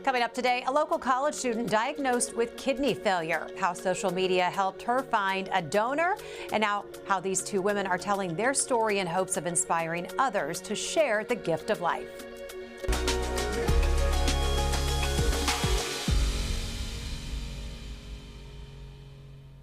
Coming up today, a local college student diagnosed with kidney failure, how social media helped her find a donor, and now how these two women are telling their story in hopes of inspiring others to share the gift of life.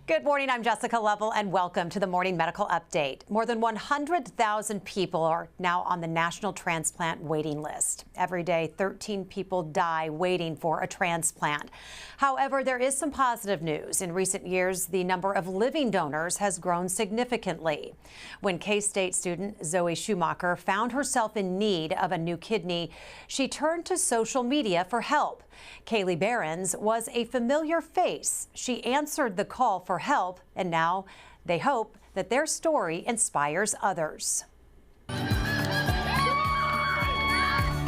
Good morning, I'm Jessica Lovell, and welcome to the Morning Medical Update. More than 100,000 people are now on the national transplant waiting list. Every day, 13 people die waiting for a transplant. However, there is some positive news. In recent years, the number of living donors has grown significantly. When K-State student Zoe Schumacher found herself in need of a new kidney, she turned to social media for help. Kaylee Behrens was a familiar face. She answered the call for help, and now they hope that their story inspires others.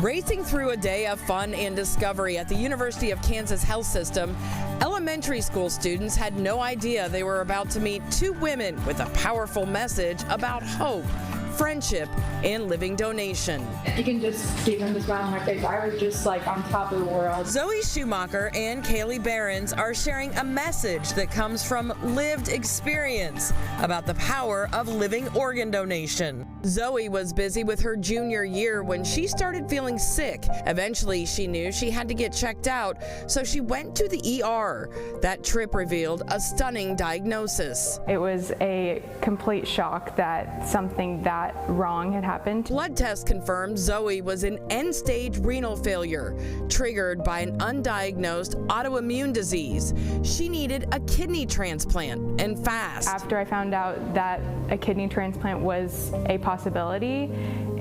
Racing through a day of fun and discovery at the University of Kansas Health System, elementary school students had no idea they were about to meet two women with a powerful message about hope, friendship, and living donation. You can just see them the smile on my face. I was just like on top of the world. Zoe Schumacher and Kaylee Behrens are sharing a message that comes from lived experience about the power of living organ donation. Zoe was busy with her junior year when she started feeling sick. Eventually, she knew she had to get checked out, so she went to the ER. That trip revealed a stunning diagnosis. It was a complete shock that something that wrong had happened. Blood tests confirmed Zoe was in end-stage renal failure, triggered by an undiagnosed autoimmune disease. She needed a kidney transplant, and fast. After I found out that a kidney transplant was a possibility,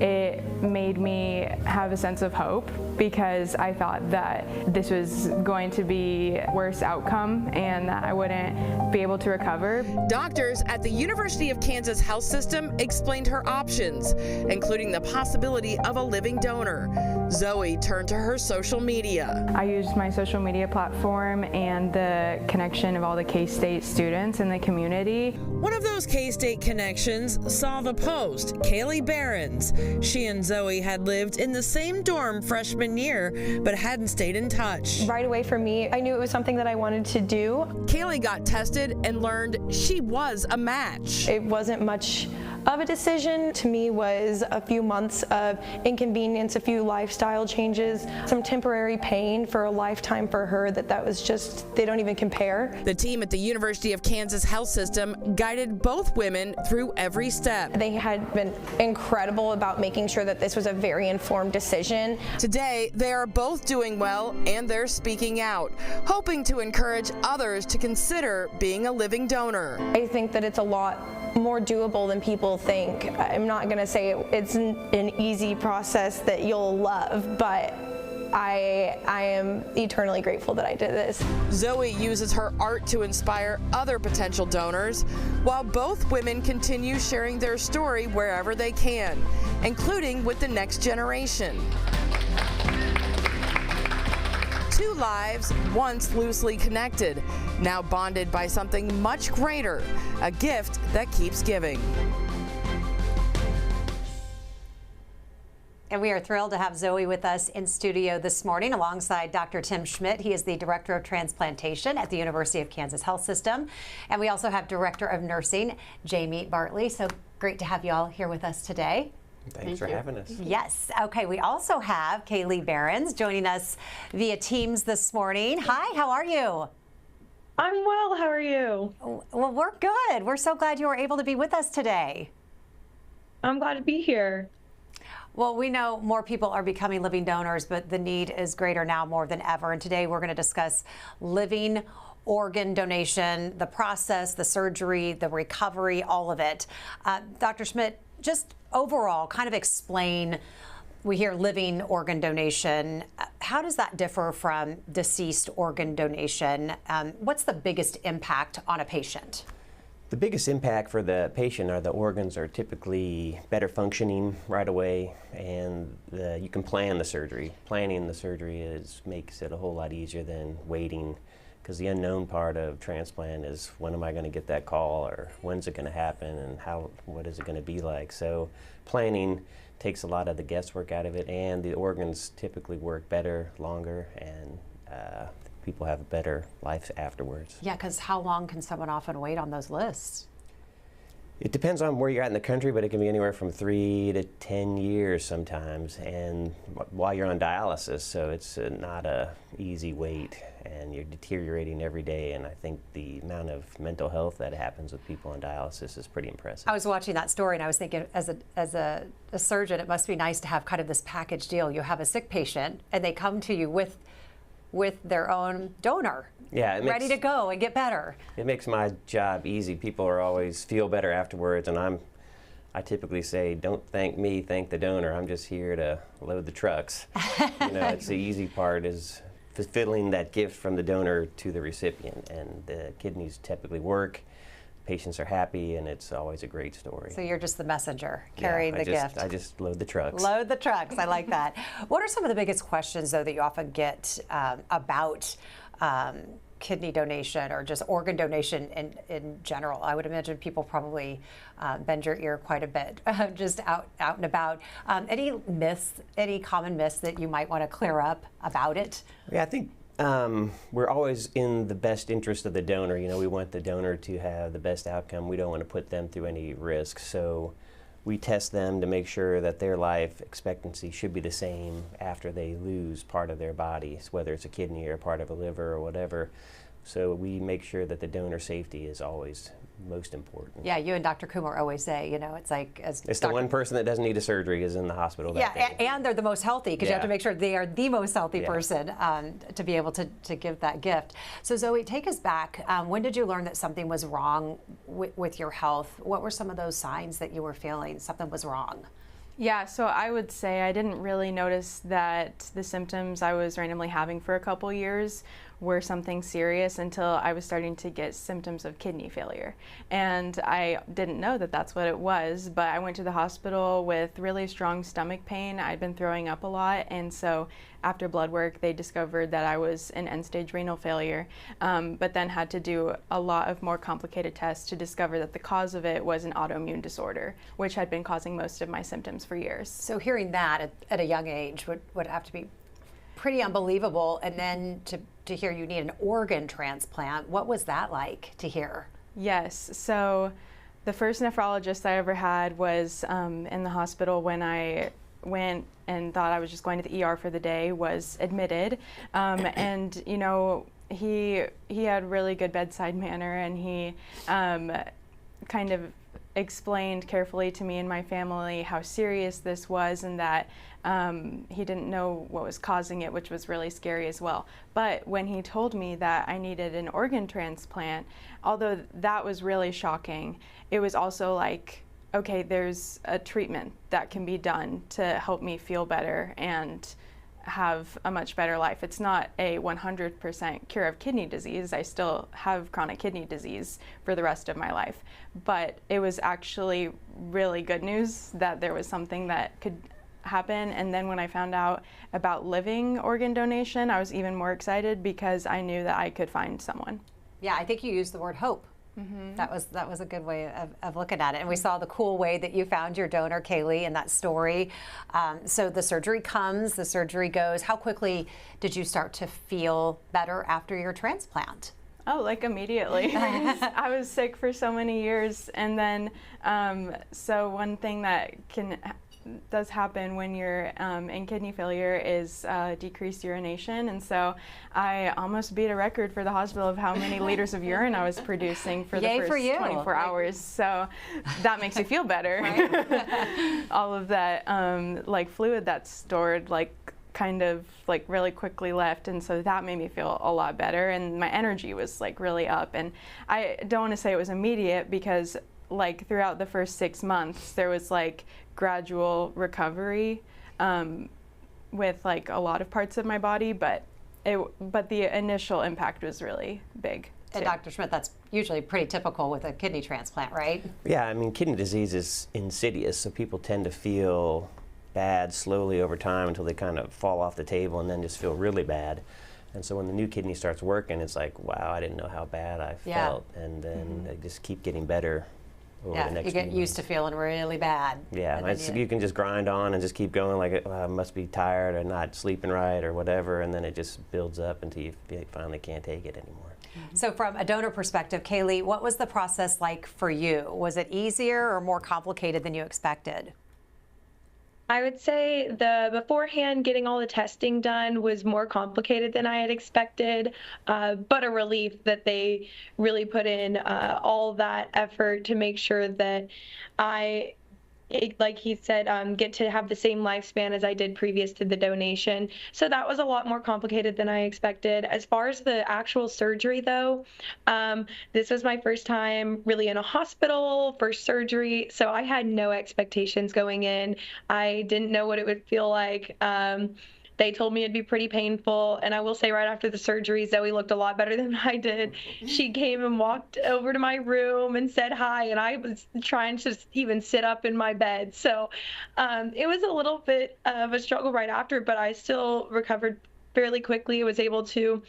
it made me have a sense of hope, because I thought that this was going to be a worse outcome and that I wouldn't be able to recover. Doctors at the University of Kansas Health System explained her options, including the possibility of a living donor. Zoe turned to her social media. I used my social media platform and the connection of all the K-State students in the community. One of those K-State connections saw the post, Kaylee Behrens. She and Zoe had lived in the same dorm freshman year, but hadn't stayed in touch. Right away for me, I knew it was something that I wanted to do. Kaylee got tested and learned she was a match. It wasn't much of a decision. To me, was a few months of inconvenience, a few lifestyle changes, some temporary pain for a lifetime for her that was just, they don't even compare. The team at the University of Kansas Health System guided both women through every step. They had been incredible about making sure that this was a very informed decision. Today, they are both doing well, and they're speaking out, hoping to encourage others to consider being a living donor. I think that it's a lot more doable than people think. I'm not going to say it's an easy process that you'll love, but I am eternally grateful that I did this. Zoe uses her art to inspire other potential donors, while both women continue sharing their story wherever they can, including with the next generation. Two lives, once loosely connected, now bonded by something much greater, a gift that keeps giving. And we are thrilled to have Zoe with us in studio this morning alongside Dr. Tim Schmidt. He is the Director of Transplantation at the University of Kansas Health System. And we also have Director of Nursing, Jamie Bartley. So great to have you all here with us today. Thanks for having us. Yes. Okay. We also have Kaylee Behrens joining us via Teams this morning. Hi, how are you? I'm well. How are you? Well, we're good. We're so glad you were able to be with us today. I'm glad to be here. Well, we know more people are becoming living donors, but the need is greater now more than ever. And today we're going to discuss living organ donation, the process, the surgery, the recovery, all of it. Dr. Schmidt, just overall, kind of explain, we hear living organ donation. How does that differ from deceased organ donation? What's the biggest impact on a patient? The biggest impact for the patient are the organs are typically better functioning right away, and you can plan the surgery. Planning the surgery makes it a whole lot easier than waiting, because the unknown part of transplant is, when am I going to get that call, or when's it going to happen, and what is it going to be like? So planning takes a lot of the guesswork out of it, and the organs typically work better, longer, and people have a better life afterwards. Yeah, because how long can someone often wait on those lists? It depends on where you're at in the country, but it can be anywhere from 3 to 10 years sometimes, and while you're on dialysis, so it's not a easy wait, and you're deteriorating every day, and I think the amount of mental health that happens with people on dialysis is pretty impressive. I was watching that story and I was thinking, as a surgeon, it must be nice to have kind of this package deal. You have a sick patient and they come to you with their own donor. Yeah, ready to go and get better. It makes my job easy. People are always feel better afterwards, and I typically say, don't thank me, thank the donor. I'm just here to load the trucks. It's the easy part is fulfilling that gift from the donor to the recipient, and the kidneys typically work. Patients are happy, and it's always a great story. So you're just the messenger carrying the gift. I just load the trucks. Load the trucks. I like that. What are some of the biggest questions, though, that you often get about kidney donation or just organ donation in general? I would imagine people probably bend your ear quite a bit, just out and about. Any myths, any common myths that you might want to clear up about it? Yeah, I think we're always in the best interest of the donor. We want the donor to have the best outcome. We don't want to put them through any risk. So we test them to make sure that their life expectancy should be the same after they lose part of their body, whether it's a kidney or part of a liver or whatever. So we make sure that the donor safety is always most important. Yeah, you and Dr. Kumar always say, it's like it's the one person that doesn't need a surgery is in the hospital that day. And they're the most healthy because you have to make sure they are the most healthy person to be able to give that gift. So Zoe, take us back. When did you learn that something was wrong with your health? What were some of those signs that you were feeling something was wrong? Yeah, so I would say I didn't really notice that the symptoms I was randomly having for a couple years were something serious until I was starting to get symptoms of kidney failure. And I didn't know that that's what it was, but I went to the hospital with really strong stomach pain. I'd been throwing up a lot, and so after blood work, they discovered that I was in end-stage renal failure, but then had to do a lot of more complicated tests to discover that the cause of it was an autoimmune disorder, which had been causing most of my symptoms for years. So hearing that at a young age would have to be pretty unbelievable, and then to hear you need an organ transplant, what was that like to hear? Yes, so the first nephrologist I ever had was in the hospital when I went and thought I was just going to the ER for the day, was admitted, and he had really good bedside manner, and he kind of explained carefully to me and my family how serious this was, and that he didn't know what was causing it, which was really scary as well. But when he told me that I needed an organ transplant, although that was really shocking, it was also like, okay, there's a treatment that can be done to help me feel better and have a much better life. It's not a 100% cure of kidney disease. I still have chronic kidney disease for the rest of my life. But it was actually really good news that there was something that could happen. And then when I found out about living organ donation, I was even more excited because I knew that I could find someone. Yeah, I think you used the word hope. Mm-hmm. That was a good way of looking at it. And we saw the cool way that you found your donor, Kaylee, in that story. So the surgery comes, the surgery goes. How quickly did you start to feel better after your transplant? Oh, like immediately. I was sick for so many years. And then, so one thing that does happen when you're in kidney failure is decreased urination, and so I almost beat a record for the hospital of how many liters of urine I was producing for the first 24 hours. So that makes you feel better. Right. All of that like fluid that's stored kind of really quickly left, and so that made me feel a lot better, and my energy was really up. And I don't want to say it was immediate because throughout the first 6 months there was gradual recovery with a lot of parts of my body, but the initial impact was really big too. And Dr. Schmidt, that's usually pretty typical with a kidney transplant, right? Yeah, I mean, kidney disease is insidious, so people tend to feel bad slowly over time until they kind of fall off the table and then just feel really bad. And so when the new kidney starts working, it's like, wow, I didn't know how bad I felt. And then they just keep getting better over Yeah, the next you get few used to months. feeling really bad. Yeah, and then you can just grind on and just keep going like I must be tired or not sleeping right or whatever, and then it just builds up until you finally can't take it anymore. So from a donor perspective, Kaylee, what was the process like for you? Was it easier or more complicated than you expected? I would say the beforehand getting all the testing done was more complicated than I had expected, but a relief that they really put in all that effort to make sure that like he said, get to have the same lifespan as I did previous to the donation. So that was a lot more complicated than I expected. As far as the actual surgery, though, this was my first time really in a hospital, first surgery. So I had no expectations going in. I didn't know what it would feel like. They told me it'd be pretty painful. And I will say right after the surgery, Zoe looked a lot better than I did. She came and walked over to my room and said hi. And I was trying to even sit up in my bed. So it was a little bit of a struggle right after, but I still recovered fairly quickly. I was able to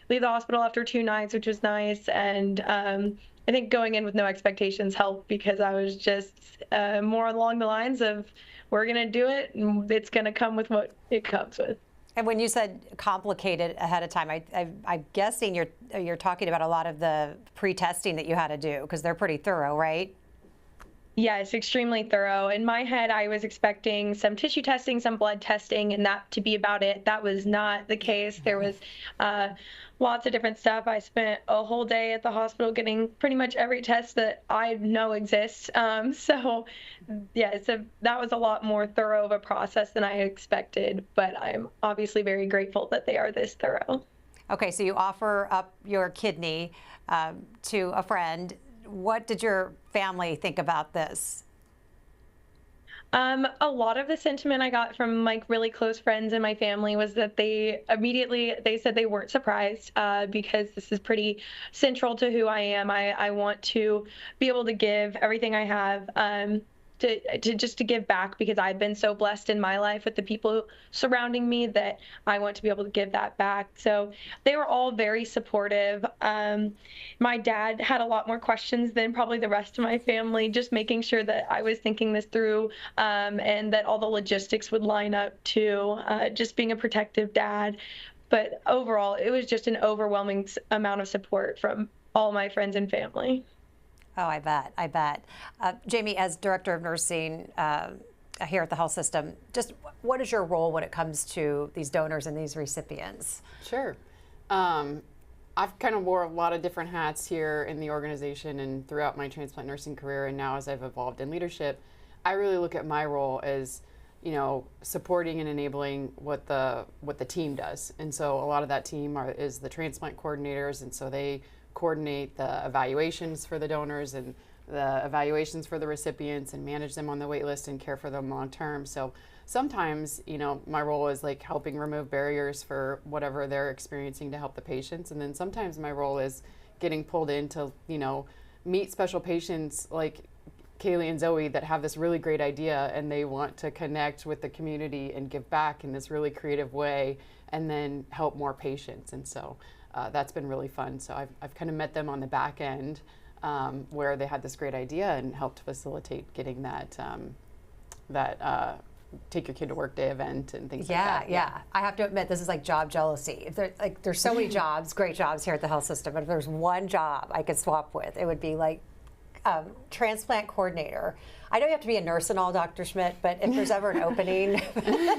leave the hospital after 2 nights, which was nice. And I think going in with no expectations helped because I was just more along the lines of, we're going to do it, and it's going to come with what it comes with. And when you said complicated ahead of time, I'm guessing you're talking about a lot of the pre-testing that you had to do because they're pretty thorough, right? Yeah, it's extremely thorough. In my head, I was expecting some tissue testing, some blood testing, and that to be about it. That was not the case. There was lots of different stuff. I spent a whole day at the hospital getting pretty much every test that I know exists. So that was a lot more thorough of a process than I expected, but I'm obviously very grateful that they are this thorough. Okay, so you offer up your kidney to a friend. What did your family think about this? A lot of the sentiment I got from like really close friends in my family was that they said they weren't surprised because this is pretty central to who I am. I want to be able to give everything I have to give back because I've been so blessed in my life with the people surrounding me that I want to be able to give that back. So they were all very supportive. My dad had a lot more questions than probably the rest of my family, just making sure that I was thinking this through and that all the logistics would line up to just being a protective dad. But overall, it was just an overwhelming amount of support from all my friends and family. Oh, I bet. I bet. Jamie, as Director of Nursing here at the health system, just what is your role when it comes to these donors and these recipients? Sure. I've kind of wore a lot of different hats here in the organization and throughout my transplant nursing career, and now as I've evolved in leadership, I really look at my role as, supporting and enabling what the team does. And so a lot of that team is the transplant coordinators, and so they coordinate the evaluations for the donors and the evaluations for the recipients and manage them on the wait list and care for them long term. So sometimes, my role is like helping remove barriers for whatever they're experiencing to help the patients. And then sometimes my role is getting pulled in to, meet special patients like Kaylee and Zoe that have this really great idea and they want to connect with the community and give back in this really creative way and then help more patients. And so that's been really fun. So I've kind of met them on the back end where they had this great idea and helped facilitate getting that Take Your Kid to Work Day event and things like that. Yeah. I have to admit, this is like job jealousy. If there's so many jobs, great jobs here at the health system, but if there's one job I could swap with, it would be like transplant coordinator. I know you have to be a nurse and all, Dr. Schmidt, but if there's ever an opening,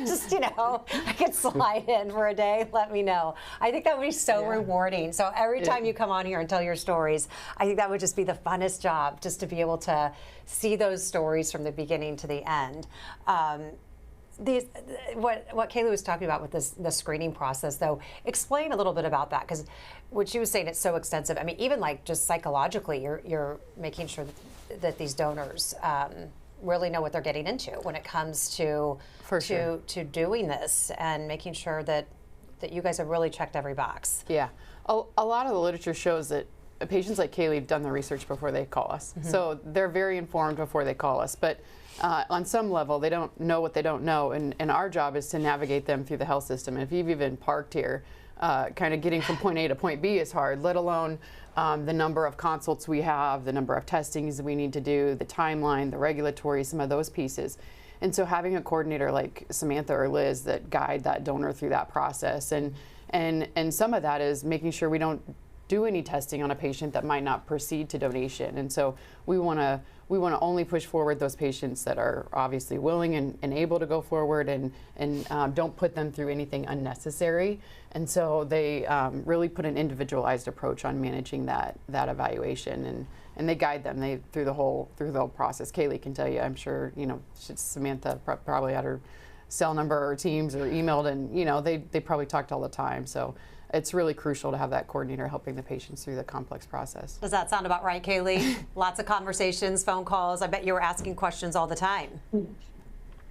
just, I could slide in for a day, let me know. I think that would be so rewarding. So every time you come on here and tell your stories, I think that would just be the funnest job, just to be able to see those stories from the beginning to the end. What Kaylee was talking about with the screening process, though, explain a little bit about that, because what she was saying, it's so extensive. I mean, even like just psychologically, you're making sure that these donors really know what they're getting into when it comes to doing this and making sure that you guys have really checked every box. Yeah, a lot of the literature shows that patients like Kaylee have done the research before they call us. Mm-hmm. So they're very informed before they call us. But on some level, they don't know what they don't know, and our job is to navigate them through the health system. And if you've even parked here, kind of getting from point A to point B is hard, let alone the number of consults we have, the number of testings we need to do, the timeline, the regulatory, some of those pieces. And so having a coordinator like Samantha or Liz that guide that donor through that process, and some of that is making sure we don't do any testing on a patient that might not proceed to donation. And so we want to only push forward those patients that are obviously willing and able to go forward, and don't put them through anything unnecessary. And so they really put an individualized approach on managing that evaluation, and they guide them through the whole process. Kaylee can tell you, I'm sure, Samantha probably had her cell number or Teams or emailed, and they probably talked all the time. So it's really crucial to have that coordinator helping the patients through the complex process. Does that sound about right, Kaylee? Lots of conversations, phone calls. I bet you were asking questions all the time.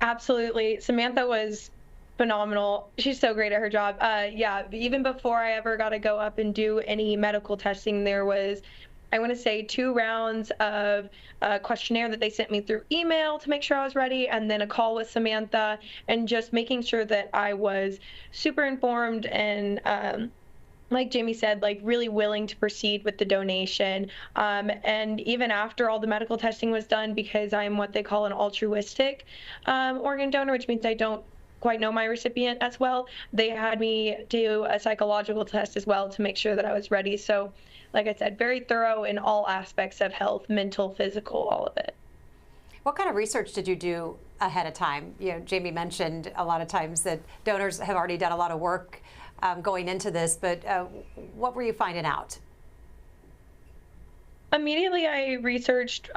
Absolutely. Samantha was phenomenal. She's so great at her job. Yeah, even before I ever got to go up and do any medical testing, there was, I want to say, 2 rounds of a questionnaire that they sent me through email to make sure I was ready, and then a call with Samantha, and just making sure that I was super informed and like Jamie said, like really willing to proceed with the donation. And even after all the medical testing was done, because I'm what they call an altruistic organ donor, which means I don't quite know my recipient as well, they had me do a psychological test as well to make sure that I was ready. So like I said, very thorough in all aspects of health, mental, physical, all of it. What kind of research did you do ahead of time? Jamie mentioned a lot of times that donors have already done a lot of work going into this, but what were you finding out? Immediately, I researched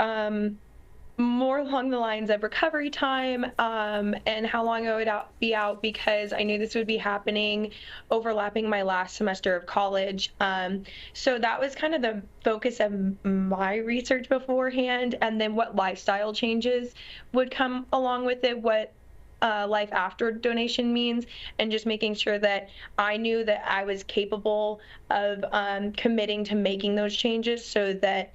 more along the lines of recovery time and how long I would be out, because I knew this would be happening overlapping my last semester of college. So that was kind of the focus of my research beforehand, and then what lifestyle changes would come along with it, what life after donation means, and just making sure that I knew that I was capable of committing to making those changes, so that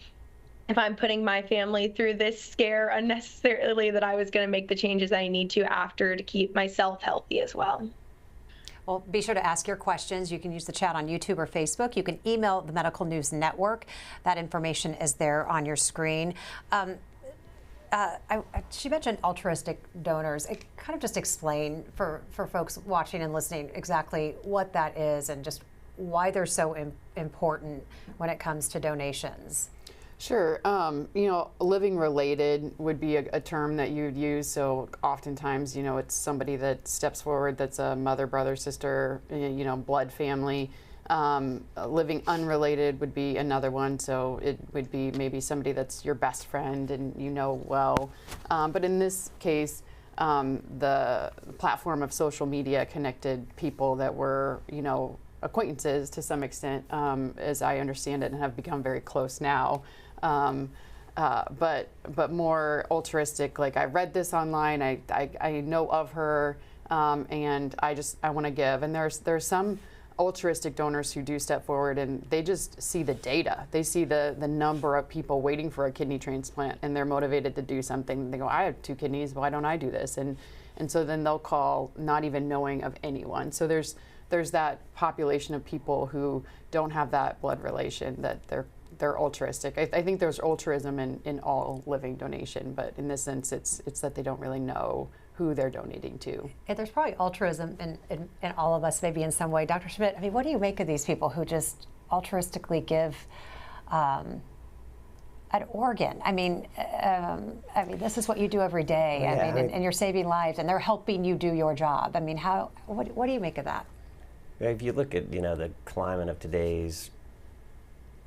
if I'm putting my family through this scare unnecessarily, that I was going to make the changes I need to after to keep myself healthy as well. Well, be sure to ask your questions. You can use the chat on YouTube or Facebook. You can email the Medical News Network. That information is there on your screen. She mentioned altruistic donors. Kind of just explain for folks watching and listening exactly what that is and just why they're so important when it comes to donations. Sure. Living related would be a term that you'd use. So oftentimes, it's somebody that steps forward that's a mother, brother, sister, blood family. Living unrelated would be another one. So it would be maybe somebody that's your best friend and well. But in this case, the platform of social media connected people that were, acquaintances to some extent, as I understand it, and have become very close now. But more altruistic. Like, I read this online, I know of her, and I want to give. And there's some altruistic donors who do step forward, and they just see the data. They see the number of people waiting for a kidney transplant, and they're motivated to do something. They go, I have 2 kidneys, why don't I do this? And so then they'll call, not even knowing of anyone. So there's that population of people who don't have that blood relation, that they're altruistic. I think there's altruism in all living donation, but in this sense, it's that they don't really know who they're donating to. Yeah, there's probably altruism in all of us, maybe in some way. Dr. Schmidt, I mean, what do you make of these people who just altruistically give an organ? I mean, this is what you do every day. Yeah, and you're saving lives, and they're helping you do your job. I mean, what do you make of that? If you look at the climate of today's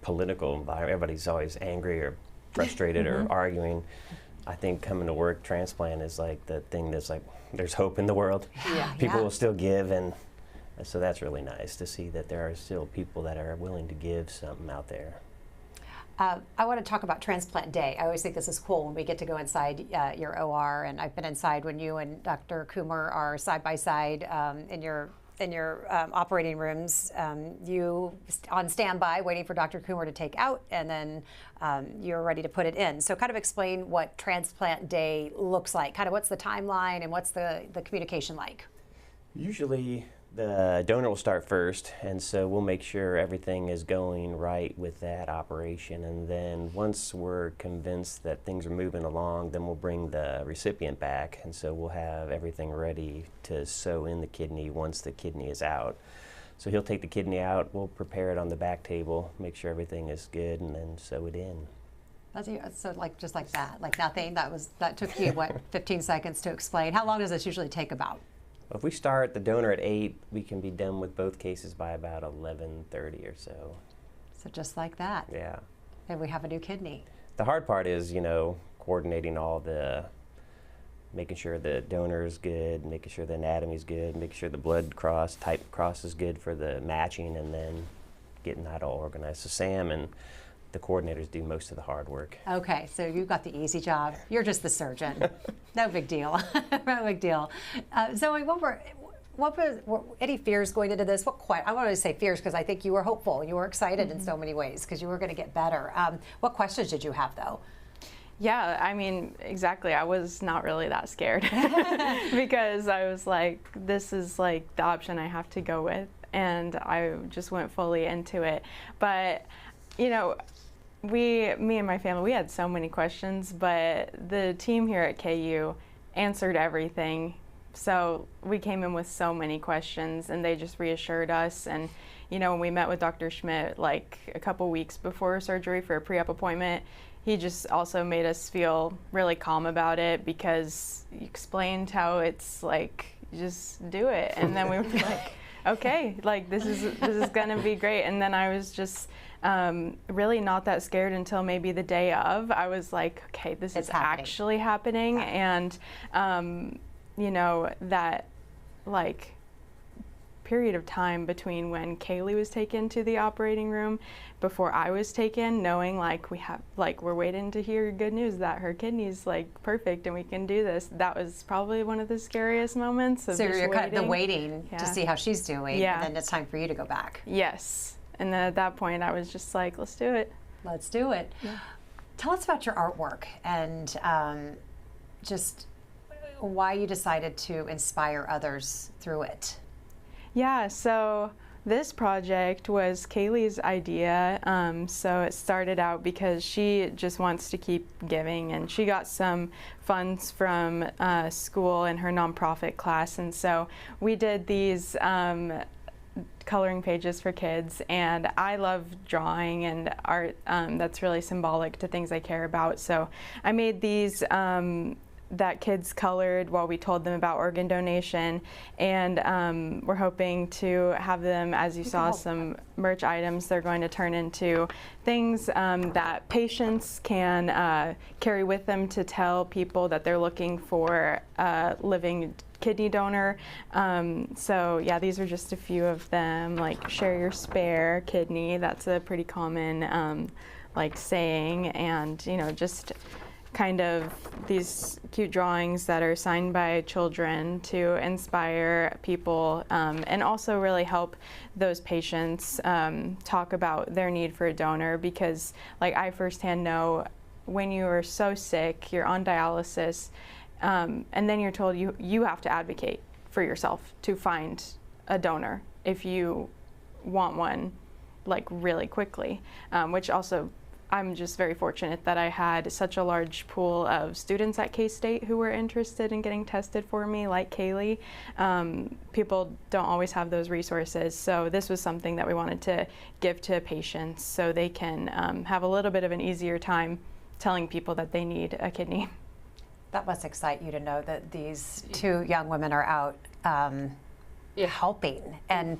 political environment, everybody's always angry or frustrated or arguing. I think coming to work, transplant is like the thing that's like, there's hope in the world. Yeah. People will still give, and so that's really nice to see that there are still people that are willing to give something out there. I want to talk about Transplant Day. I always think this is cool when we get to go inside your OR, and I've been inside when you and Dr. Coomer are side by side in your in your operating rooms, you on standby waiting for Dr. Coomer to take out, and then you're ready to put it in. So kind of explain what transplant day looks like. Kind of what's the timeline and what's the communication like? Usually the donor will start first, and so we'll make sure everything is going right with that operation, and then once we're convinced that things are moving along, then we'll bring the recipient back, and so we'll have everything ready to sew in the kidney once the kidney is out. So he'll take the kidney out, we'll prepare it on the back table, make sure everything is good, and then sew it in. So like just like that, like nothing. That took you what, 15 seconds to explain. How long does this usually take about? If we start the donor at 8, we can be done with both cases by about 11:30 or so. So just like that. Yeah. And we have a new kidney. The hard part is, coordinating all the, making sure the donor is good, making sure the anatomy is good, making sure the blood type cross is good for the matching, and then getting that all organized. So Sam and the coordinators do most of the hard work. Okay, so you got the easy job. You're just the surgeon. No big deal. No big deal. Zoe, what were any fears going into this? I want to say fears because I think you were hopeful. You were excited in so many ways because you were going to get better. What questions did you have though? Yeah, I mean, exactly. I was not really that scared because I was like, this is like the option I have to go with. And I just went fully into it. But, me and my family, we had so many questions, but the team here at KU answered everything. So we came in with so many questions, and they just reassured us. And, when we met with Dr. Schmidt like a couple weeks before surgery for a pre-op appointment, he just also made us feel really calm about it because he explained how it's like, just do it. And then we were like, okay, like this is gonna be great. And then I was just really not that scared until maybe the day of. I was like, okay, this is actually happening. And that like period of time between when Kaylee was taken to the operating room before I was taken, knowing we're waiting to hear good news that her kidney's like perfect and we can do this. That was probably one of the scariest moments of so you're kind of waiting yeah. to see how she's doing, yeah. And then it's time for you to go back. Yes, and then at that point I was just like, let's do it. Let's do it. Yeah. Tell us about your artwork and just why you decided to inspire others through it. Yeah, so this project was Kaylee's idea. So it started out because she just wants to keep giving, and she got some funds from school in her nonprofit class, and so we did these coloring pages for kids, and I love drawing and art. That's really symbolic to things I care about. So I made these that kids colored while we told them about organ donation, and we're hoping to have them, as you saw, some merch items. They're going to turn into things that patients can carry with them to tell people that they're looking for a living kidney donor. So yeah, these are just a few of them, like share your spare kidney. That's a pretty common like saying, and just kind of these cute drawings that are signed by children to inspire people and also really help those patients talk about their need for a donor, because like I firsthand know when you are so sick, you're on dialysis, and then you're told you have to advocate for yourself to find a donor if you want one like really quickly, which also I'm just very fortunate that I had such a large pool of students at K-State who were interested in getting tested for me, like Kaylee. People don't always have those resources, so this was something that we wanted to give to patients so they can have a little bit of an easier time telling people that they need a kidney. That must excite you to know that these two young women are out helping, and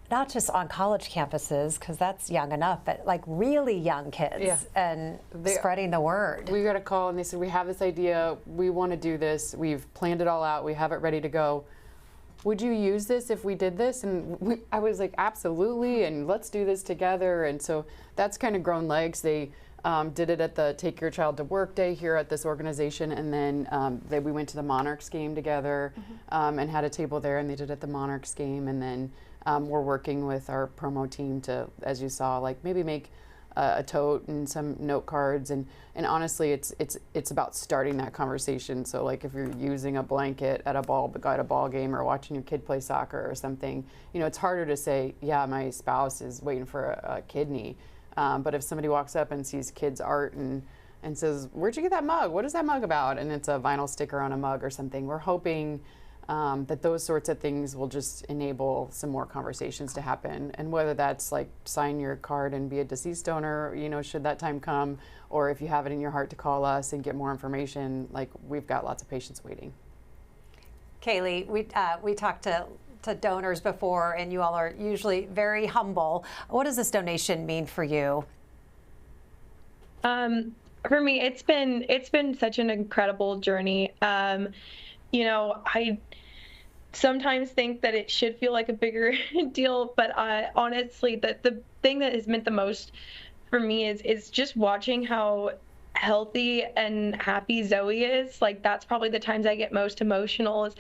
not just on college campuses, because that's young enough, but like really young kids, and spreading the word. We got a call and they said, we have this idea, we want to do this, we've planned it all out, we have it ready to go. Would you use this if we did this? And I was like, absolutely, and let's do this together. And so that's kind of grown legs. They did it at the Take Your Child to Work Day here at this organization, and then we went to the Monarchs game together and had a table there, and they did it at the Monarchs game, and then we're working with our promo team to, as you saw, like maybe make a tote and some note cards, and honestly, it's about starting that conversation. So like if you're using a blanket at a ball game or watching your kid play soccer or something, you know, it's harder to say, yeah, my spouse is waiting for a kidney. But if somebody walks up and sees kids' art and says, where'd you get that mug? What is that mug about? And it's a vinyl sticker on a mug or something, we're hoping that those sorts of things will just enable some more conversations to happen. And whether that's like sign your card and be a deceased donor, you know, should that time come, or if you have it in your heart to call us and get more information, like we've got lots of patients waiting. Kaylee, we talked to donors before, and you all are usually very humble. What does this donation mean for you? For me, it's been such an incredible journey. You know, I sometimes think that it should feel like a bigger deal, but honestly, the thing that has meant the most for me is just watching how healthy and happy Zoe is. Like, that's probably the times I get most emotional is,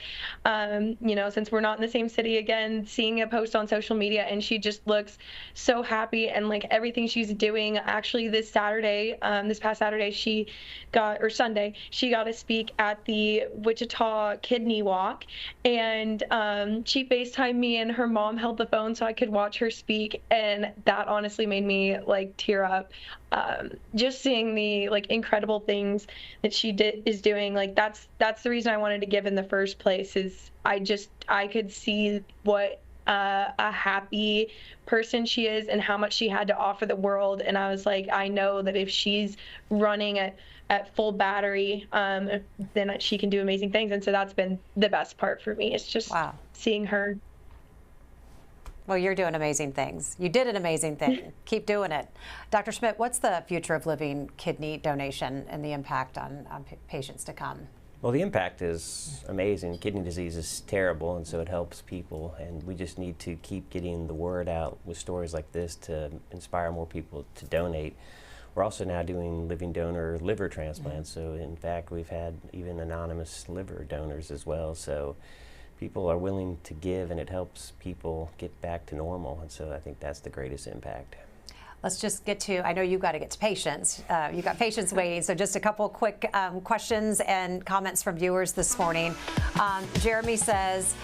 you know, since we're not in the same city again, seeing a post on social media and she just looks so happy, and like everything she's doing. Actually, this past Saturday, Sunday, she got to speak at the Wichita Kidney Walk, and she FaceTimed me, and her mom held the phone so I could watch her speak, and that honestly made me like tear up. Just seeing the like incredible things that she is doing, like that's the reason I wanted to give in the first place. Is I could see what a happy person she is and how much she had to offer the world, and I was like, I know that if she's running at full battery, then she can do amazing things. And so that's been the best part for me. It's just seeing her. Well, you're doing amazing things. You did an amazing thing. Keep doing it. Dr. Schmidt, what's the future of living kidney donation and the impact on patients to come? Well, the impact is amazing. Kidney disease is terrible, and so it helps people, and we just need to keep getting the word out with stories like this to inspire more people to donate. We're also now doing living donor liver transplants, so in fact we've had even anonymous liver donors as well. So people are willing to give, and it helps people get back to normal, and so I think that's the greatest impact. Let's just get to, I know you've got to get to patients. You've got patients waiting, so just a couple quick questions and comments from viewers this morning. Jeremy says,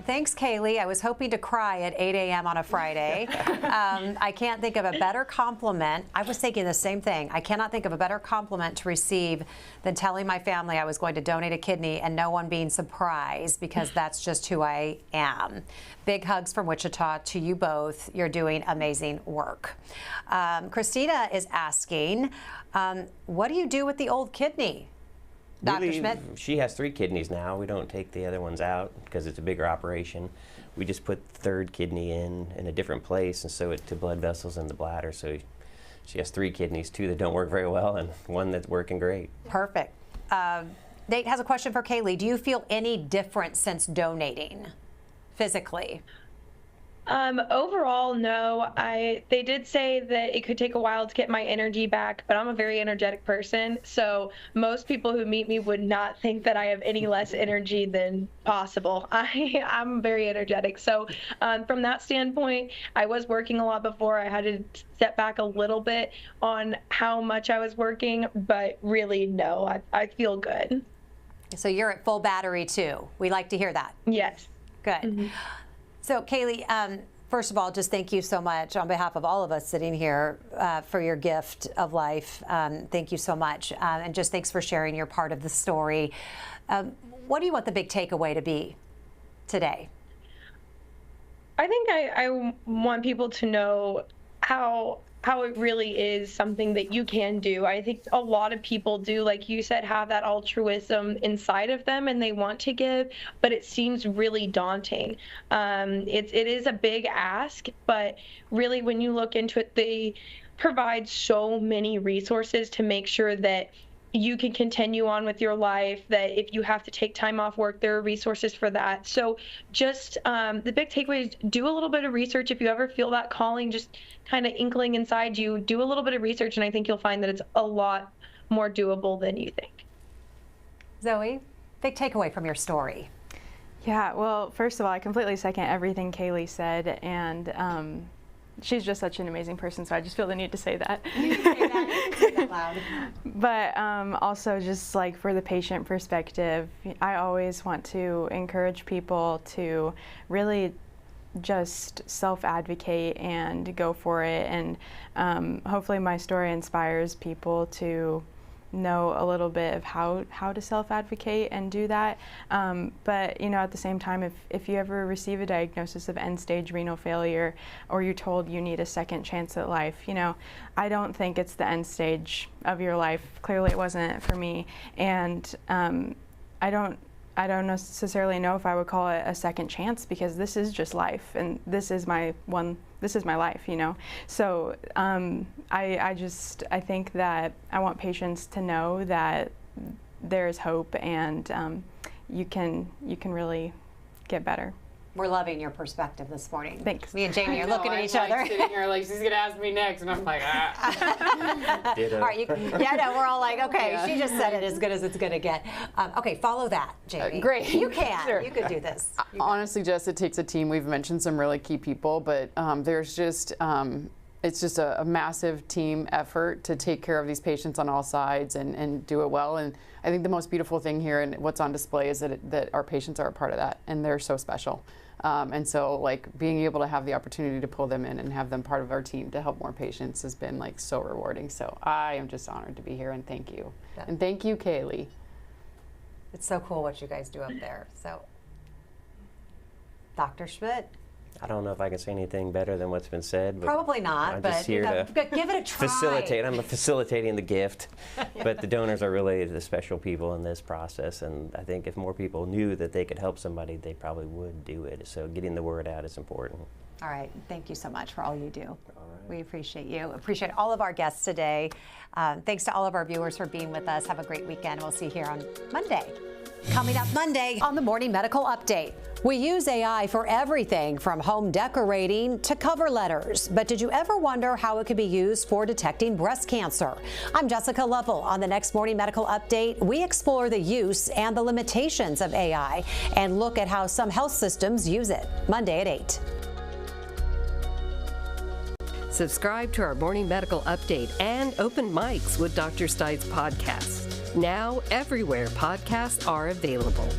thanks, Kaylee. I was hoping to cry at 8 a.m. on a Friday. I can't think of a better compliment. I was thinking the same thing. I cannot think of a better compliment to receive than telling my family I was going to donate a kidney and no one being surprised, because that's just who I am. Big hugs from Wichita to you both. You're doing amazing work. Christina is asking, what do you do with the old kidney? Dr. Schmidt? She has 3 kidneys now. We don't take the other ones out because it's a bigger operation. We just put the third kidney in a different place and sew it to blood vessels in the bladder. So she has 3 kidneys, 2 that don't work very well and 1 that's working great. Perfect. Nate has a question for Kaylee. Do you feel any different since donating physically? Overall, no. They did say that it could take a while to get my energy back, but I'm a very energetic person. So most people who meet me would not think that I have any less energy than possible. I'm very energetic. So from that standpoint, I was working a lot before. I had to step back a little bit on how much I was working, but really, no, I feel good. So you're at full battery too. We like to hear that. Yes. Good. Mm-hmm. So Kaylee, first of all, just thank you so much on behalf of all of us sitting here for your gift of life. Thank you so much. And just thanks for sharing your part of the story. What do you want the big takeaway to be today? I think I want people to know how it really is something that you can do. I think a lot of people do, like you said, have that altruism inside of them and they want to give, but it seems really daunting. It is a big ask, but really when you look into it, they provide so many resources to make sure that you can continue on with your life, that if you have to take time off work, there are resources for that. So just the big takeaway is do a little bit of research. If you ever feel that calling, just kind of inkling inside you, do a little bit of research, and I think you'll find that it's a lot more doable than you think. Zoe, big takeaway from your story. Yeah, well, first of all, I completely second everything Kaylee said, and she's just such an amazing person, so I just feel the need to say that. You can say that, say that loud. But also just like for the patient perspective, I always want to encourage people to really just self-advocate and go for it, and hopefully my story inspires people to know a little bit of how to self-advocate and do that. But at the same time, if you ever receive a diagnosis of end-stage renal failure, or you're told you need a second chance at life, I don't think it's the end stage of your life. Clearly it wasn't for me, and I don't necessarily know if I would call it a second chance, because this is just life, and this is my life, So I think that I want patients to know that there is hope, and you can really get better. We're loving your perspective this morning. Thanks. Me and Jamie are looking at each I'm other. sitting here like, she's gonna ask me next, and I'm like, ah. Ditto. All right, we're all like, okay, Yeah. she just said it as good as it's gonna get. Okay, follow that, Jamie. Great. You can. Sure. You could do this. Honestly, Jess, it takes a team. We've mentioned some really key people, but there's just it's just a massive team effort to take care of these patients on all sides and do it well. And I think the most beautiful thing here and what's on display is that our patients are a part of that, and they're so special. And so, like, being able to have the opportunity to pull them in and have them part of our team to help more patients has been, like, so rewarding. So I am just honored to be here, and thank you. Yeah. And thank you, Kaylee. It's so cool what you guys do up there. So, Dr. Schmidt, I don't know if I can say anything better than what's been said. But probably not, I'm but just here to give it a try. facilitate. I'm facilitating the gift, but the donors are really the special people in this process. And I think if more people knew that they could help somebody, they probably would do it. So getting the word out is important. All right, thank you so much for all you do. All right. We appreciate you. Appreciate all of our guests today. Thanks to all of our viewers for being with us. Have a great weekend. We'll see you here on Monday. Coming up Monday on the Morning Medical Update. We use AI for everything from home decorating to cover letters. But did you ever wonder how it could be used for detecting breast cancer? I'm Jessica Lovell. On the next Morning Medical Update, we explore the use and the limitations of AI and look at how some health systems use it. Monday at 8. Subscribe to our Morning Medical Update and Open Mics with Dr. Stites podcast. Now, everywhere podcasts are available.